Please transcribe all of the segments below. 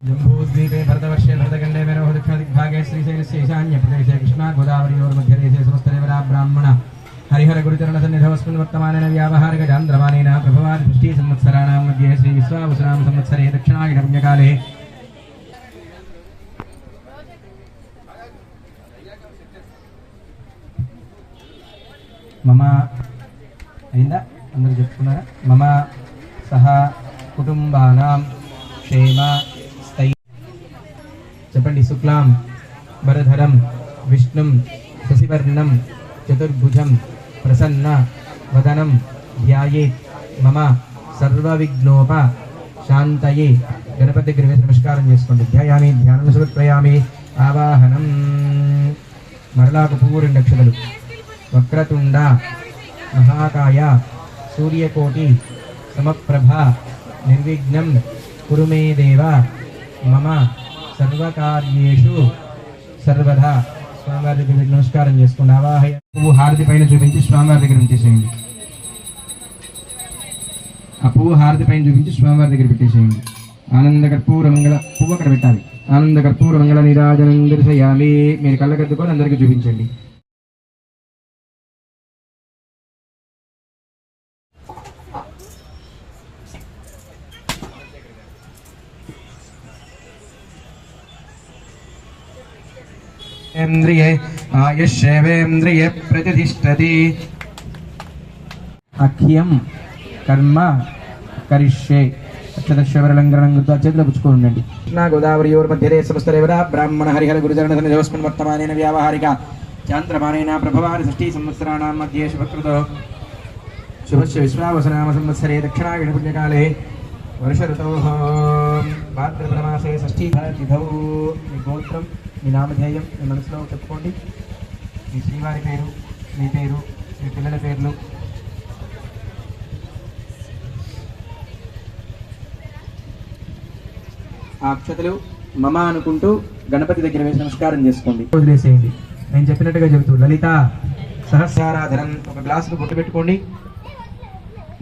जम्बूद्वीपे भरतवर्षे भरतखण्डे मेरोः दक्षिणदिग्भागे श्रीशैलस्य ईशान्यप्रदेशे कृष्णा गोदावरीयोर्मध्यदेशे समस्तदेवता ब्राह्मण हरिहर गुरुचरणसन्निधौस्मिन् वर्तमानेन व्यावहारिकचान्द्रमानेन प्रभवादि षष्टिसंवत्सराणां मध्ये श्रीविश्वावसुनाम संवत्सरे दक्षिणायनपुण्यकाले मम अयिंदा अंदरू చెప్పుకున్నారా मम सह कुटुंबानां क्षेम చెప్పండి శుక్లాం వరధరం విష్ణుం శశివర్ణం చతుర్భుజం ప్రసన్న వదనం ధ్యాయేత్ మమ సర్వవిఘ్నోప శాంతయే గణపతి దగ్గర వేసి నమస్కారం చేసుకోండి. ధ్యాయామి ధ్యానం సమర్పయామి ఆవాహనం. మరలాకు పువ్వు 2 అక్షతలు. వక్రతుండ మహాకాయ సూర్యకోటి సమప్రభ నిర్విఘ్నం కురు మే దేవ మమ సర్వకార్యేషు సర్వదా. స్వామివారి దగ్గర నమస్కారం చేసుకోండి. ఆవాహయ పువ్వు హారతి పైన చూపించి స్వామివారి దగ్గర ఉంచేసేయండి. ఆ పువ్వు హారతి పైన చూపించి స్వామివారి దగ్గర పెట్టేసేయండి. ఆనంద కర్పూర మంగళ పువ్వు అక్కడ పెట్టాలి. ఆనంద కర్పూర మంగళ నీరాజనం దర్శయామి. మీరు కళ్ళకద్దుకొని అందరికీ చూపించండి. इंद्रिये आयुष्येवेन्द्रिये प्रतिष्ठति. अख्यम कर्म करिष्ये. अक्षतश्वरलंकरणं कृत्वा చేతిలో పుచ్చుకోండి. కృష్ణా గోదావరీయోర్మధ్యే సమస్తదేవతా బ్రాహ్మణ హరిహర గురుచరణసన్నిధౌస్మిన్ వర్తమానేన వ్యావహారిక చాంద్రమానేన ప్రభవాది षष्टि సంవత్సరాణాం మధ్యే శుభకృతో శుభస్య విశ్వావసనామ సంవత్సరే దక్షిణాయన పుణ్యకాలే వర్ష ఋతోః భాద్రపదమాసే షష్ఠీ తిథౌ. మీ గోత్రం, మీ నామధేయం మీ మనసులో చెప్పుకోండి. మీ శ్రీవారి పేరు, మీ పేరు, మీ పిల్లల పేర్లు. ఆ అక్షతలు మమ అనుకుంటూ గణపతి దగ్గర వేసి నమస్కారం చేసుకోండి. వదిలేసేయండి. నేను చెప్పినట్టుగా చెబుతూ లలిత సహస్రారాధనం. ఒక గ్లాసుకు బొట్టు పెట్టుకోండి.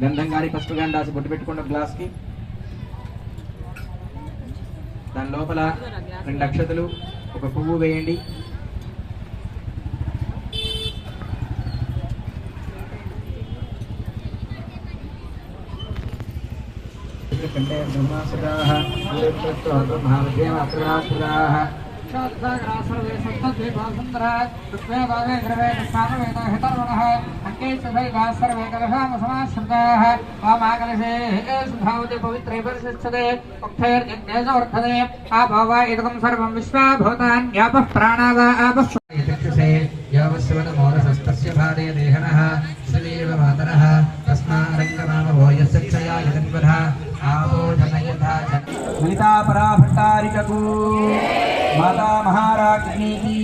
గంధం కానీ పసుపు కానీ రాసి బొట్టు పెట్టుకోండి ఒక గ్లాస్కి. దాని లోపల 2 అక్షతలు, ఒక పువ్వు వేయండి. ललिता परा भट्टारिकू माता महाराज्ञी की.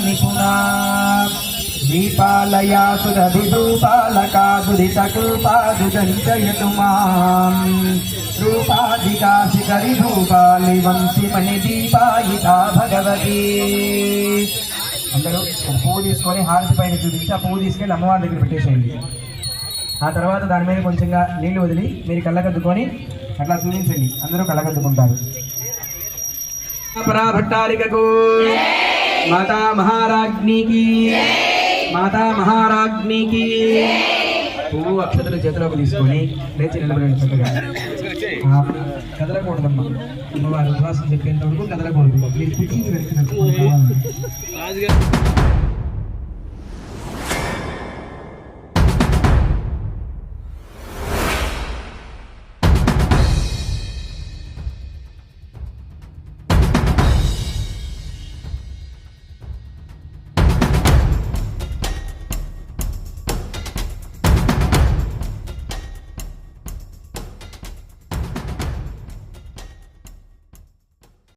निपुणा दीपालया सुरभिरूपालका दुरितकूपादुजञ्जयतु मां रूपाधिकाशिखरिभूपालि वंशिमणिदीपायिता भगवती. అందరూ పువ్వు తీసుకొని హారతి పైన చూపించి ఆ పువ్వు తీసుకెళ్ళి అమ్మవారి దగ్గర పెట్టేసేయండి. ఆ తర్వాత దాని మీద కొంచెంగా నీళ్లు వదిలి మీరు కళ్ళకద్దుకొని అట్లా చూపించండి. అందరూ కళ్ళకద్దుకుంటారు. పరా భట్టారికకు माता महाराज्ञी की. माता महाराज्ञी की. పువ్వు అక్షతలు చేతిలోకి తీసుకొని లేచి నిలబడండి. చక్కగా కదలకూడదమ్మా. అమ్మవారి ఉద్వాసం చెప్పేంత వరకు కదలకూడదు. మీరు కుర్చీకి వెళ్తున్నట్టు